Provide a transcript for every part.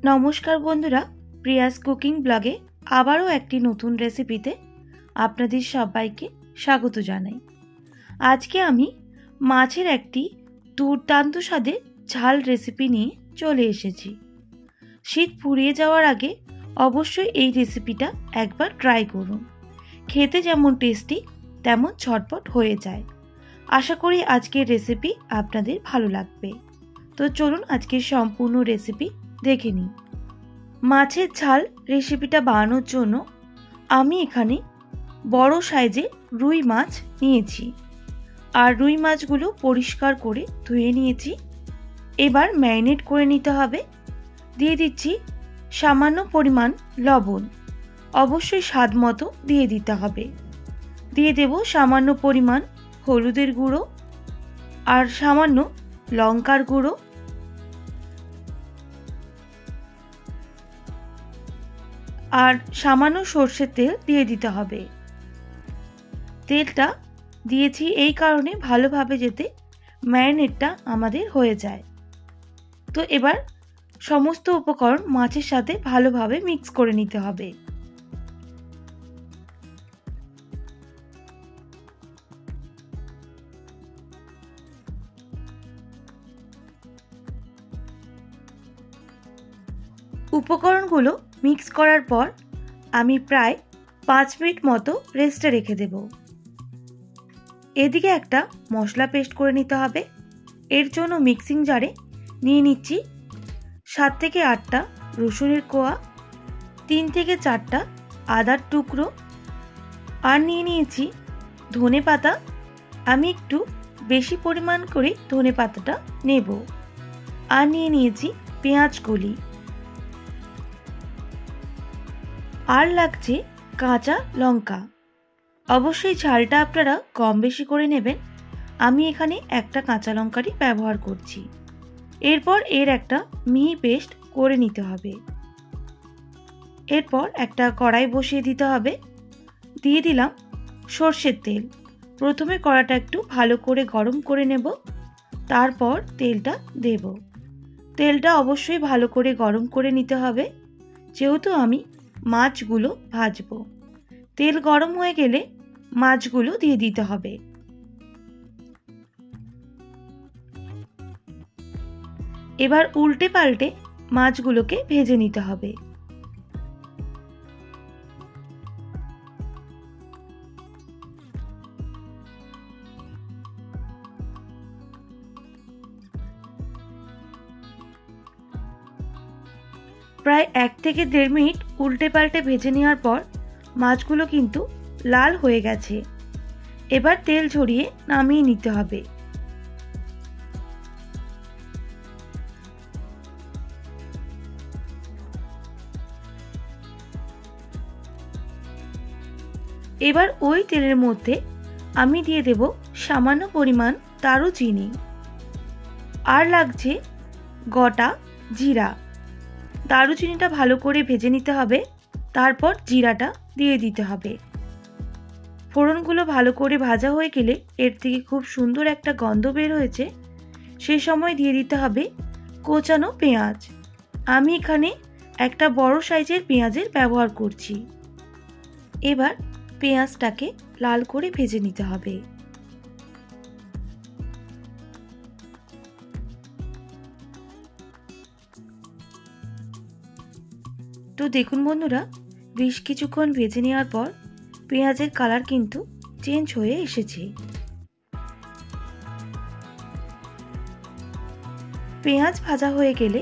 নমস্কার বন্ধুরা, Prius cooking ব্লগে আবারও একটি নতুন রেসিপিতে আপনাদের সবাইকে স্বাগত জানাই। আজকে আমি মাছের একটি দুর্দান্ত স্বাদের ঝাল রেসিপি নিয়ে চলে এসেছি। শীত ফুরিয়ে যাওয়ার আগে অবশ্যই এই রেসিপিটা একবার ট্রাই করুন। খেতে যেমন টেস্টি তেমন ঝটপট হয়ে যায়। আশা করি আজকের রেসিপি আপনাদের ভালো লাগবে। তো চলুন আজকের সম্পূর্ণ রেসিপি দেখে নিই। মাছের ঝাল রেসিপিটা বানানোর জন্য আমি এখানে বড় সাইজের রুই মাছ নিয়েছি, আর রুই মাছগুলো পরিষ্কার করে ধুয়ে নিয়েছি। এবার ম্যারিনেট করে নিতে হবে। দিয়ে দিচ্ছি সামান্য পরিমাণ লবণ, অবশ্যই স্বাদ মতো দিয়ে দিতে হবে। দিয়ে দেব সামান্য পরিমাণ হলুদের গুঁড়ো আর সামান্য লঙ্কার গুঁড়ো, আর সামান্য সর্ষের তেল দিয়ে দিতে হবে। তেলটা দিয়েছি এই কারণে ভালোভাবে যাতে ম্যারিনেটটা আমাদের হয়ে যায়। তো এবার সমস্ত উপকরণ মাছের সাথে ভালোভাবে মিক্স করে নিতে হবে। উপকরণগুলো মিক্স করার পর আমি প্রায় 5 মিনিট মতো রেস্টে রেখে দেব। এদিকে একটা মশলা পেস্ট করে নিতে হবে। এর জন্য মিক্সিং জারে নিয়ে নিচ্ছি 7 থেকে 8টা রসুনের কোয়া, 3 থেকে 4টা আদার টুকরো, আর নিয়ে নিয়েছি ধনে পাতা। আমি একটু বেশি পরিমাণ করে ধনে পাতাটা নেব। আর নিয়ে নিয়েছি পেঁয়াজ কলি, আর লাগছে কাঁচা লঙ্কা। অবশ্যই ঝালটা আপনারা কম বেশি করে নেবেন। আমি এখানে একটা কাঁচা লঙ্কারই ব্যবহার করছি। এরপর এর একটা মিহি পেস্ট করে নিতে হবে। এরপর একটা কড়াই বসিয়ে দিতে হবে। দিয়ে দিলাম সর্ষের তেল। প্রথমে কড়াটা একটু ভালো করে গরম করে নেব, তারপর তেলটা দেব। তেলটা অবশ্যই ভালো করে গরম করে নিতে হবে, যেহেতু আমি মাছগুলো ভাজবো। তেল গরম হয়ে গেলে মাছগুলো দিয়ে দিতে হবে। এবার উল্টে পাল্টে মাছগুলোকে ভেজে নিতে হবে। প্রায় 1 থেকে 1.5 মিনিট উল্টে পাল্টে ভেজে নেওয়ার পর মাছগুলো কিন্তু লাল হয়ে গেছে। এবার তেল ঝরিয়ে নামিয়ে নিতে হবে। এবার ওই তেলের মধ্যে আমি দিয়ে দেব সামান্য পরিমাণ দারুচিনি, আর লাগছে গোটা জিরা। দারুচিনিটা ভালো করে ভেজে নিতে হবে, তারপর জিরাটা দিয়ে দিতে হবে। ফোড়নগুলো ভালো করে ভাজা হয়ে গেলে এর থেকে খুব সুন্দর একটা গন্ধ বের হয়েছে। সেই সময় দিয়ে দিতে হবে কোচানো পেঁয়াজ। আমি এখানে একটা বড় সাইজের পেঁয়াজের ব্যবহার করছি। এবার পেঁয়াজটাকে লাল করে ভেজে নিতে হবে। তো দেখুন বন্ধুরা, বেশ কিছুক্ষণ ভেজে নেওয়ার পর পেঁয়াজের কালার কিন্তু চেঞ্জ হয়ে এসেছে। পেঁয়াজ ভাজা হয়ে গেলে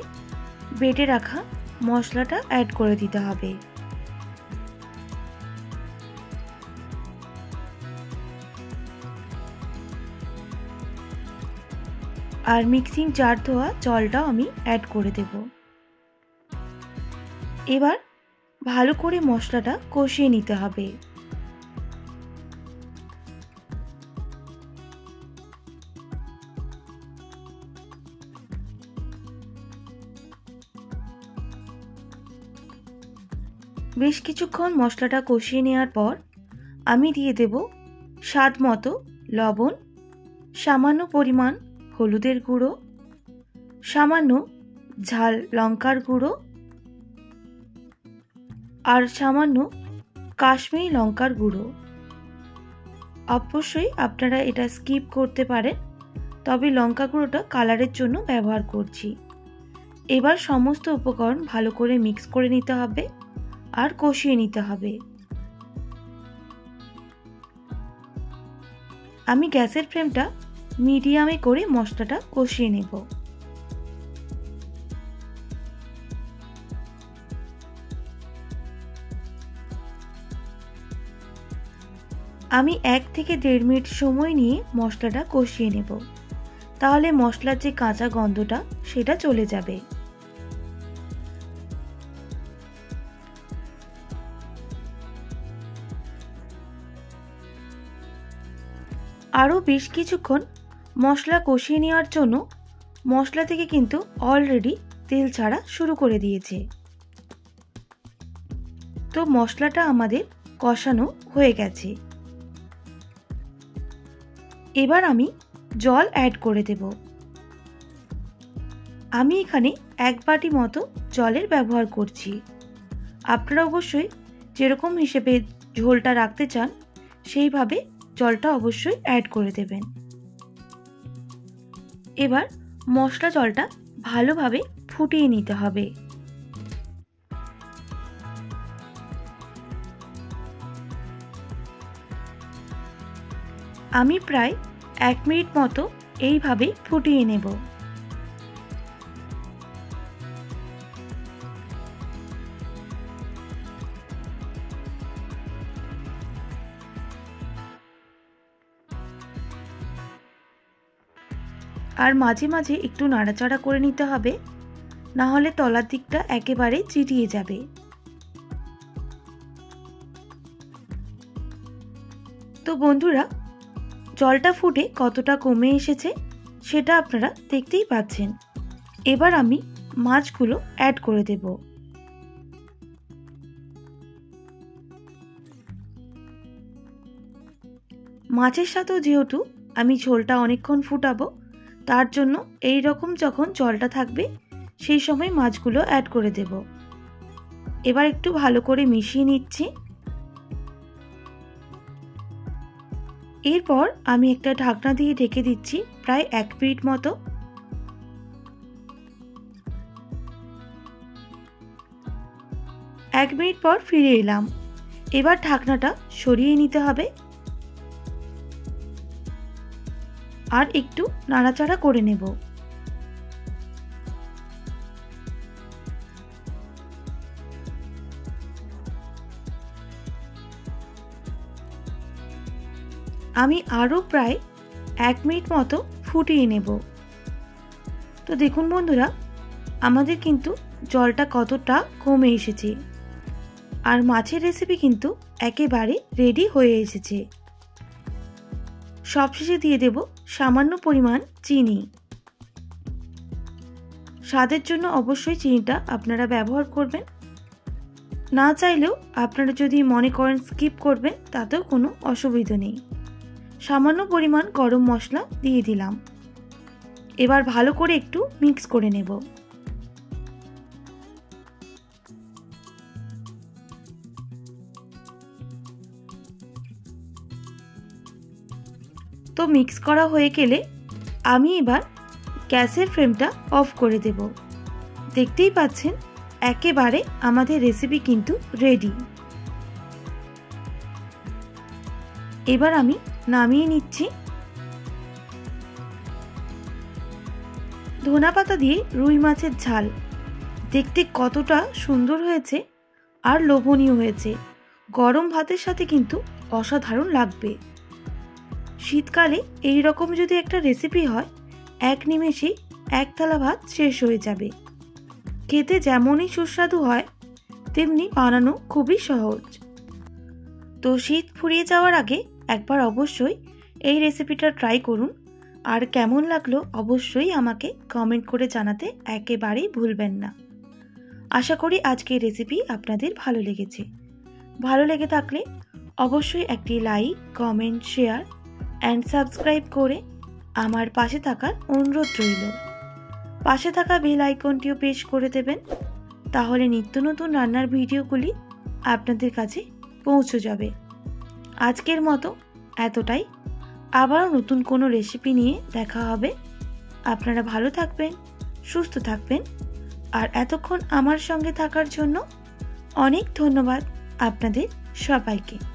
বেটে রাখা মশলাটা অ্যাড করে দিতে হবে। আর মিক্সিং জার ধোয়া জলটাও আমি অ্যাড করে দেব। এবার ভালো করে মশলাটা কষিয়ে নিতে হবে। বেশ কিছুক্ষণ মশলাটা কষিয়ে নেওয়ার পর আমি দিয়ে দেব স্বাদ মতো লবণ, সামান্য পরিমাণ হলুদের গুঁড়ো, সামান্য ঝাল লঙ্কার গুঁড়ো, আর সামান্য কাশ্মীরি লঙ্কার গুঁড়ো। অবশ্যই আপনারা এটা স্কিপ করতে পারেন, তবে লঙ্কা গুঁড়োটা কালারের জন্য ব্যবহার করছি। এবার সমস্ত উপকরণ ভালো করে মিক্স করে নিতে হবে আর কষিয়ে নিতে হবে। আমি গ্যাসের ফ্লেমটা মিডিয়ামে করে মশলাটা কষিয়ে নেব। আমি 1 থেকে 1.5 মিনিট সময় নিয়ে মশলাটা কষিয়ে নেব, তাহলে মশলার যে কাঁচা গন্ধটা সেটা চলে যাবে। আরও বেশ কিছুক্ষণ মশলা কষিয়ে নেওয়ার জন্য মশলা থেকে কিন্তু অলরেডি তেল ছাড়া শুরু করে দিয়েছে। তো মশলাটা আমাদের কষানো হয়ে গেছে। এবার আমি জল অ্যাড করে দেব। আমি এখানে 1 বাটি মতো জলের ব্যবহার করছি। আপনারা অবশ্যই যেরকম হিসেবে ঝোলটা রাখতে চান সেইভাবে জলটা অবশ্যই অ্যাড করে দেবেন। এবার মশলা জলটা ভালোভাবে ফুটিয়ে নিতে হবে। আমি প্রায় 1 মিনিট মতো এইভাবে ফুটিয়ে নেব। আর মাঝে মাঝে একটু নাড়াচাড়া করে নিতে হবে, না হলে তলার দিকটা একেবারে চিটিয়ে যাবে। তো বন্ধুরা, জলটা ফুটে কতটা কমে এসেছে সেটা আপনারা দেখতেই পাচ্ছেন। এবার আমি মাছগুলো অ্যাড করে দেব। মাছের সাথেও যেহেতু আমি ঝোলটা অনেকক্ষণ ফুটাবো, তার জন্য এই রকম যখন জলটা থাকবে সেই সময় মাছগুলো অ্যাড করে দেব। এবার একটু ভালো করে মিশিয়ে নিচ্ছি। এরপর আমি একটা ঢাকনা দিয়ে ঢেকে দিচ্ছি প্রায় 1 মিনিট মতো। এক মিনিট পর ফিরে এলাম। এবার ঢাকনাটা সরিয়ে নিতে হবে আর একটু নাড়াচাড়া করে নেব। আমি আরও প্রায় 1 মিনিট মতো ফুটিয়ে নেব। তো দেখুন বন্ধুরা, আমাদের কিন্তু জলটা কতটা কমে এসেছে আর মাছের রেসিপি কিন্তু একেবারে রেডি হয়ে এসেছে। সবশেষে দিয়ে দেব সামান্য পরিমাণ চিনি। স্বাদের জন্য অবশ্যই চিনিটা আপনারা ব্যবহার করবেন, না চাইলেও আপনারা যদি মনে করেন স্কিপ করবেন তাতেও কোনো অসুবিধা নেই। সামান্য পরিমাণ গরম মশলা দিয়ে দিলাম। এবার ভালো করে একটু মিক্স করে নেব। তো মিক্স করা হয়ে গেলে আমি এবার গ্যাসের ফ্লেমটা অফ করে দেব। দেখতেই পাচ্ছেন একেবারে আমাদের রেসিপি কিন্তু রেডি। এবার আমি নামিয়ে নিচ্ছি। ধনেপাতা দিয়ে রুই মাছের ঝাল দেখতে কতটা সুন্দর হয়েছে আর লোভনীয় হয়েছে। গরম ভাতের সাথে কিন্তু অসাধারণ লাগবে। শীতকালে এই রকম যদি একটা রেসিপি হয়, এক নিমেষেই 1 থালা ভাত শেষ হয়ে যাবে। খেতে যেমনই সুস্বাদু হয় তেমনি বানানো খুবই সহজ। তো শীত ফুরিয়ে যাওয়ার আগে একবার অবশ্যই এই রেসিপিটা ট্রাই করুন, আর কেমন লাগলো অবশ্যই আমাকে কমেন্ট করে জানাতে একেবারেই ভুলবেন না। আশা করি আজকের রেসিপি আপনাদের ভালো লেগেছে। ভালো লেগে থাকলে অবশ্যই একটি like, comment, share and subscribe করে আমার পাশে থাকার অনুরোধ রইল। পাশে থাকা বেল আইকনটিও প্রেস করে দেবেন, তাহলে নিত্য নতুন রান্নার ভিডিওগুলি আপনাদের কাছে পৌঁছে যাবে। আজকের মতো এতটাই। আবার নতুন কোনো রেসিপি নিয়ে দেখা হবে। আপনারা ভালো থাকবেন, সুস্থ থাকবেন, আর এতক্ষণ আমার সঙ্গে থাকার জন্য অনেক ধন্যবাদ আপনাদের সবাইকে।